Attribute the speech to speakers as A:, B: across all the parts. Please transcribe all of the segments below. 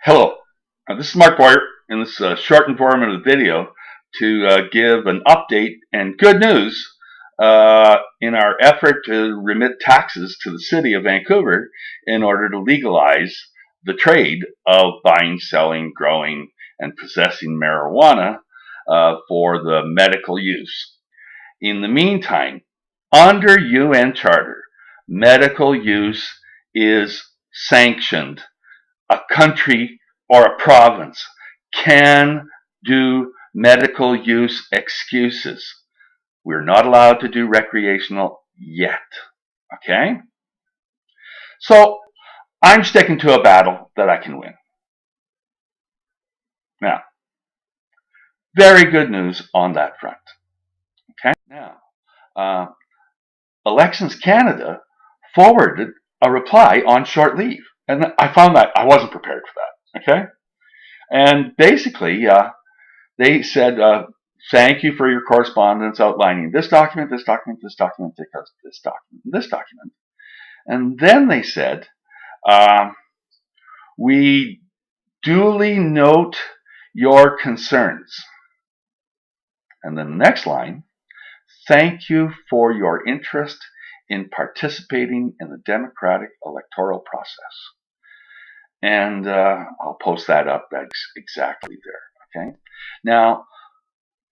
A: Hello, this is Marc in this short informative video to give an update and good news in our effort to remit taxes to the city of Vancouver in order to legalize the trade of buying, selling, growing, and possessing marijuana for the medical use. In the meantime, under UN Charter, medical use is sanctioned. A country or a province can do medical use excuses. We're not allowed to do recreational yet. Okay? So I'm sticking to a battle that I can win. Now, very good news on that front. Okay? Now, Elections Canada forwarded a reply on short leave. And I found that I wasn't prepared for that. Okay? And basically, they said, thank you for your correspondence outlining this document, this document, this document, this document, this document. And then they said, we duly note your concerns. And then the next line, thank you for your interest in participating in the democratic electoral process. And I'll post that up. That's exactly there. Okay. Now,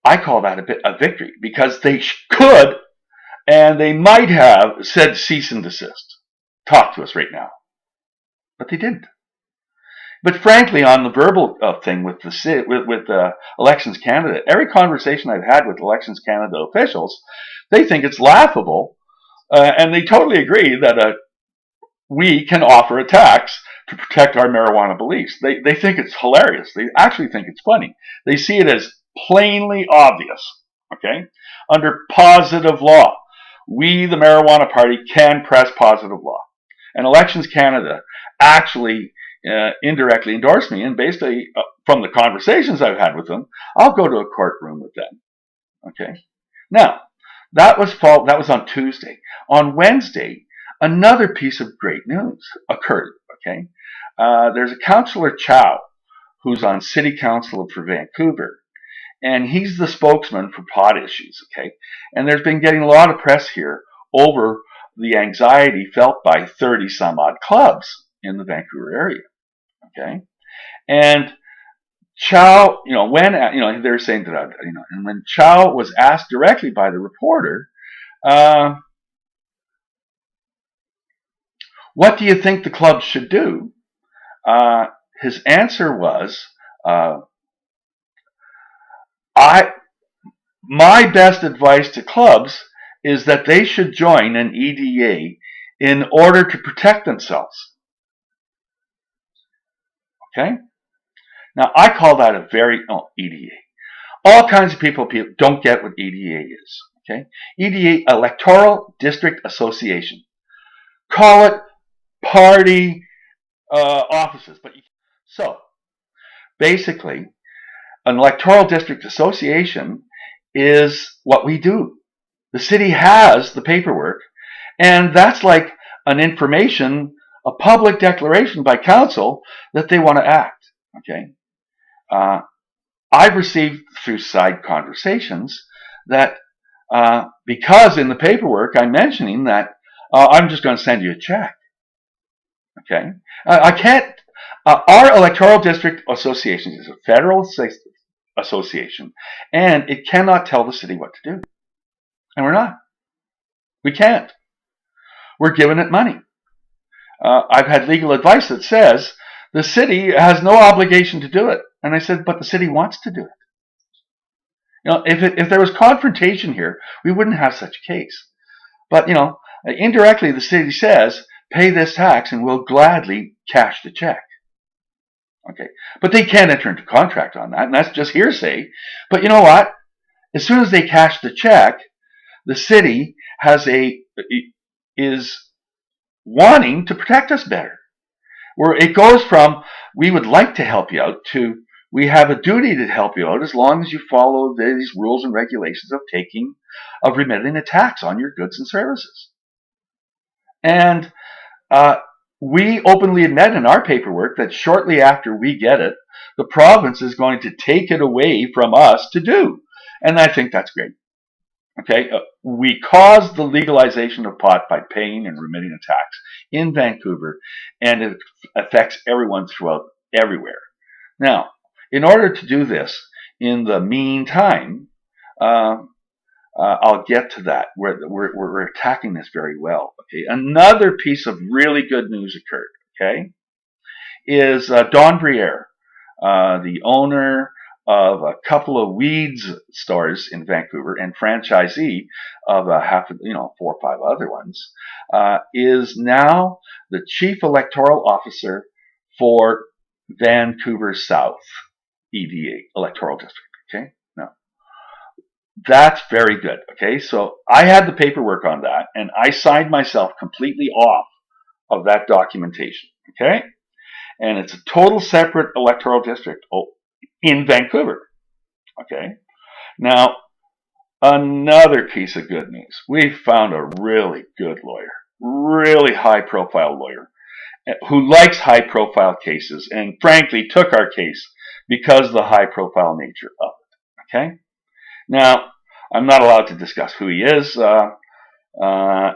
A: I call that a victory because they could and they might have said cease and desist. Talk to us right now. But they didn't. But frankly, on the verbal thing with Elections Canada, every conversation I've had with Elections Canada officials, they think it's laughable, and they totally agree that we can offer a tax to protect our marijuana beliefs. They think it's hilarious. They actually think it's funny. They see it as plainly obvious. Okay, under positive law, we, the Marijuana Party, can press positive law, and Elections Canada actually indirectly endorsed me, and basically from the conversations I've had with them, I'll go to a courtroom with them. Okay, now that was on Tuesday. On Wednesday, another piece of great news occurred. Okay, there's a Councillor Chow who's on City Council for Vancouver, and he's the spokesman for pot issues. Okay, and there's been getting a lot of press here over the anxiety felt by 30 some odd clubs in the Vancouver area. Okay, and Chow, when they're saying that, and when Chow was asked directly by the reporter, what do you think the clubs should do? His answer was, my best advice to clubs is that they should join an EDA in order to protect themselves. Okay? Now, I call that a EDA. All kinds of people don't get what EDA is. Okay? EDA, Electoral District Association. Call it party offices. So, basically, an electoral district association is what we do. The city has the paperwork, and that's like an information, a public declaration by council that they want to act. Okay, I've received through side conversations that because in the paperwork I'm mentioning that I'm just going to send you a check. Okay, I can't. Our electoral district association is a federal association, and it cannot tell the city what to do. And we're not. We can't. We're giving it money. I've had legal advice that says the city has no obligation to do it. And I said, but the city wants to do it. If there was confrontation here, we wouldn't have such a case. But, indirectly the city says, pay this tax and we'll gladly cash the check. Okay, but they can't enter into contract on that, and that's just hearsay. But you know what? As soon as they cash the check, the city is wanting to protect us better. Where it goes from, we would like to help you out, to we have a duty to help you out as long as you follow these rules and regulations of remitting a tax on your goods and services. And we openly admit in our paperwork that shortly after we get it, the province is going to take it away from us to do. And I think that's great. Okay, we caused the legalization of pot by paying and remitting a tax in Vancouver, and it affects everyone throughout everywhere. Now, in order to do this, in the meantime, I'll get to that. We're attacking this very well. Okay, another piece of really good news occurred. Okay, is Don Briere, the owner of a couple of weeds stores in Vancouver and franchisee of four or five other ones, is now the chief electoral officer for Vancouver South EDA electoral district. Okay, now that's very good. Okay, so I had the paperwork on that, and I signed myself completely off of that documentation. Okay, and it's a total separate electoral district in Vancouver. Okay, now another piece of good news: we found a really good lawyer, really high-profile lawyer who likes high-profile cases, and frankly took our case because of the high-profile nature of it. Okay, now I'm not allowed to discuss who he is, but I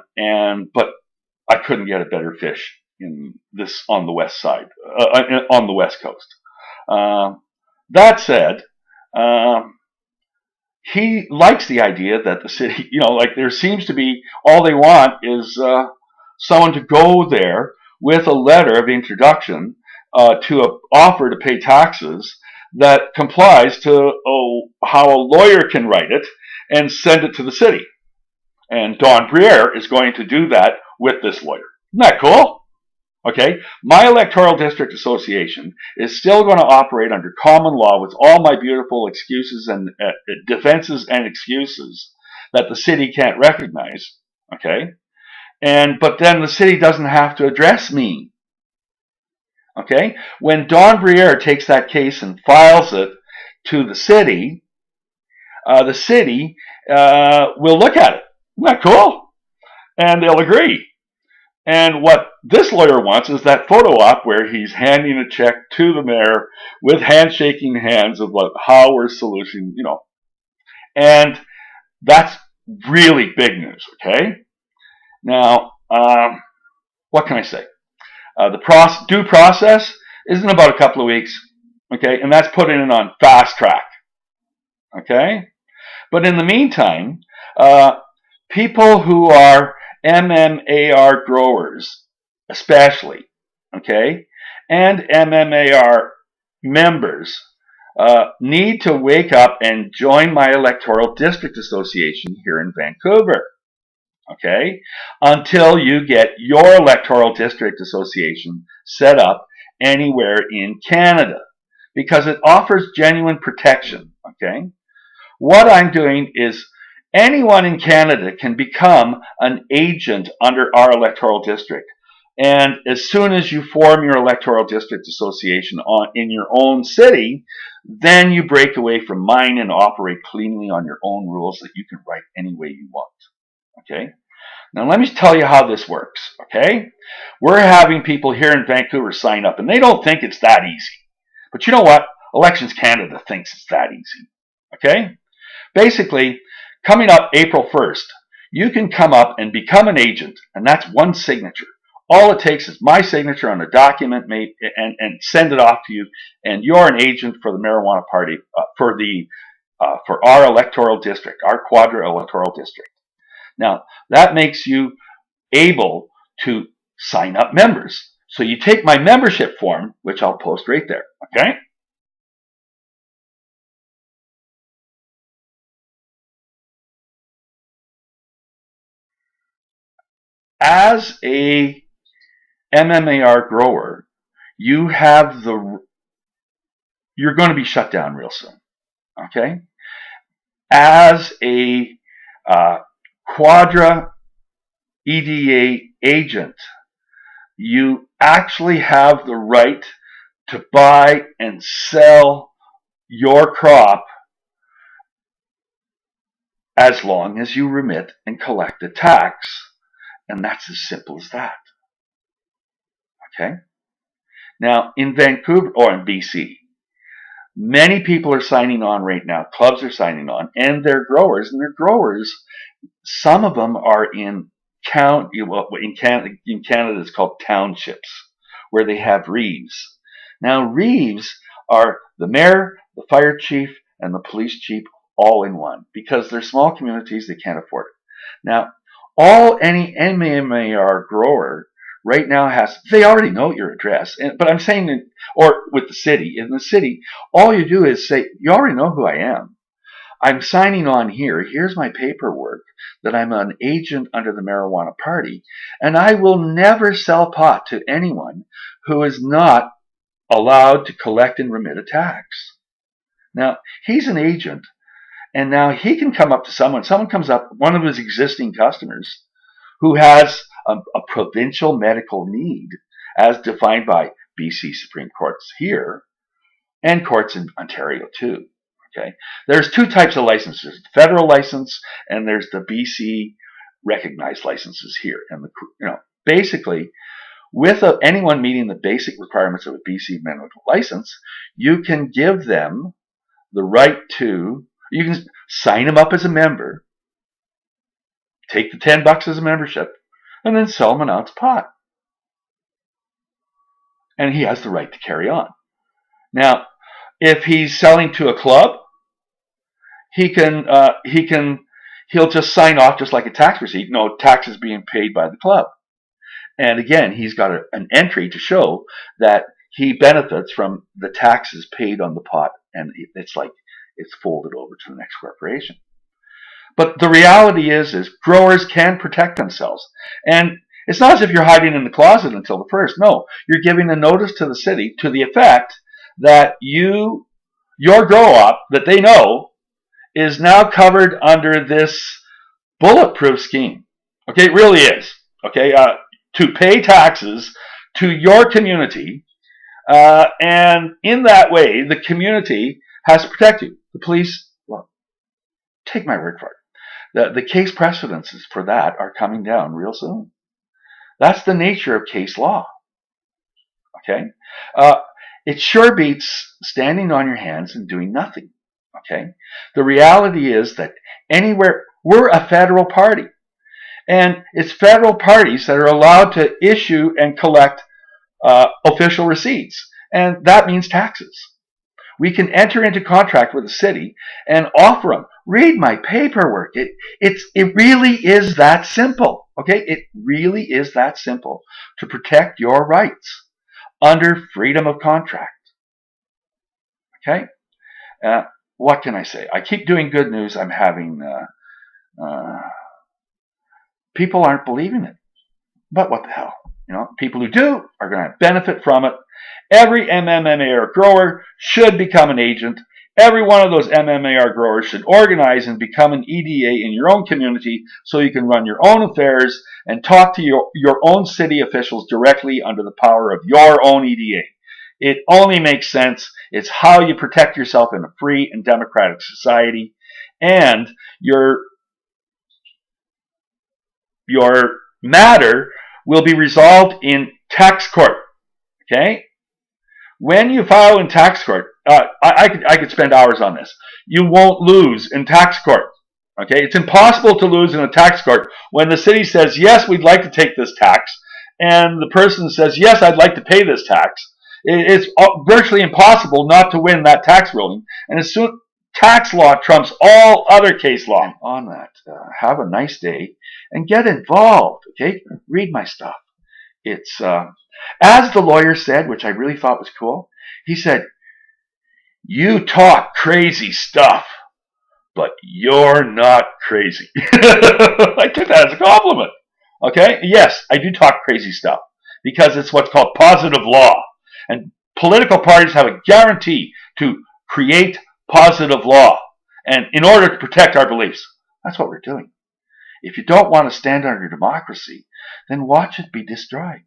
A: couldn't get a better fish in this on the west side, on the west coast. That said, he likes the idea that the city, like there seems to be, all they want is someone to go there with a letter of introduction to an offer to pay taxes that complies to how a lawyer can write it and send it to the city. And Don Briere is going to do that with this lawyer. Isn't that cool? Okay, my electoral district association is still going to operate under common law with all my beautiful excuses and defenses and excuses that the city can't recognize. Okay, but then the city doesn't have to address me. Okay, when Don Briere takes that case and files it to the city will look at it. Isn't that cool? And they'll agree. And what this lawyer wants is that photo op where he's handing a check to the mayor with handshaking hands of like how we're solution, and that's really big news. Okay, now what can I say? The due process is in about a couple of weeks. Okay, and that's putting it on fast track. Okay, but in the meantime, people who are MMAR growers, especially, okay, and MMAR members need to wake up and join my electoral district association here in Vancouver, okay, until you get your electoral district association set up anywhere in Canada, because it offers genuine protection, okay. What I'm doing is anyone in Canada can become an agent under our electoral district. And as soon as you form your electoral district association in your own city, then you break away from mine and operate cleanly on your own rules that you can write any way you want. Okay? Now let me tell you how this works. Okay? We're having people here in Vancouver sign up, and they don't think it's that easy. But you know what? Elections Canada thinks it's that easy. Okay? Basically, coming up April 1st, you can come up and become an agent, and that's one signature. All it takes is my signature on a document and send it off to you, and you're an agent for the Marijuana Party for our electoral district, our Quadra electoral district. Now, that makes you able to sign up members. So you take my membership form, which I'll post right there, okay? As a MMAR grower, you're going to be shut down real soon. Okay? As a Quadra EDA agent, you actually have the right to buy and sell your crop as long as you remit and collect a tax. And that's as simple as that. Okay? Now, in Vancouver, or in BC, many people are signing on right now. Clubs are signing on, and they're growers. And they're growers. Some of them are in in Canada, it's called townships, where they have reeves. Now, reeves are the mayor, the fire chief, and the police chief all in one, because they're small communities, they can't afford it. Now, any MMAR grower right now they already know your address, but I'm saying, or with the city, in the city, all you do is say, you already know who I am. I'm signing on here. Here's my paperwork that I'm an agent under the marijuana party, and I will never sell pot to anyone who is not allowed to collect and remit a tax. Now, he's an agent, and now he can come up to someone comes up, one of his existing customers, who has a provincial medical need as defined by BC Supreme Courts here and courts in Ontario too. Okay, there's two types of licenses: the federal license, and there's the BC recognized licenses here. And basically, with anyone meeting the basic requirements of a BC medical license, you can give them the right to. You can sign them up as a member, take the $10 as a membership, and then sell him an ounce of pot. And he has the right to carry on. Now, if he's selling to a club, he'll just sign off just like a tax receipt. No taxes being paid by the club. And again, he's got an entry to show that he benefits from the taxes paid on the pot, and it's folded over to the next corporation. But the reality is growers can protect themselves. And it's not as if you're hiding in the closet until the first. No, you're giving a notice to the city to the effect that your grow-op that they know is now covered under this bulletproof scheme. Okay, it really is. Okay, to pay taxes to your community, and in that way, the community has to protect you. The police, well, take my word for it. The case precedences for that are coming down real soon. That's the nature of case law. Okay? It sure beats standing on your hands and doing nothing. Okay? The reality is that we're a federal party. And it's federal parties that are allowed to issue and collect official receipts. And that means taxes. We can enter into contract with the city and offer them. Read my paperwork. It really is that simple. Okay? It really is that simple to protect your rights under freedom of contract. Okay? What can I say? I keep doing good news. I'm having people aren't believing it. But what the hell? People who do are going to benefit from it. Every MMAR grower should become an agent. Every one of those MMAR growers should organize and become an EDA in your own community so you can run your own affairs and talk to your own city officials directly under the power of your own EDA. It only makes sense. It's how you protect yourself in a free and democratic society. And your matter will be resolved in tax court. Okay? When you file in tax court, I could spend hours on this. You won't lose in tax court. Okay? It's impossible to lose in a tax court when the city says, yes, we'd like to take this tax, and the person says, yes, I'd like to pay this tax. It's virtually impossible not to win that tax ruling. And as soon tax law trumps all other case law. On that, have a nice day and get involved. Okay? Read my stuff. It's as the lawyer said, which I really thought was cool. He said, "You talk crazy stuff, but you're not crazy." I took that as a compliment. Okay? Yes, I do talk crazy stuff because it's what's called positive law. And political parties have a guarantee to create positive law. And in order to protect our beliefs, that's what we're doing. If you don't want to stand under democracy, then watch it be destroyed.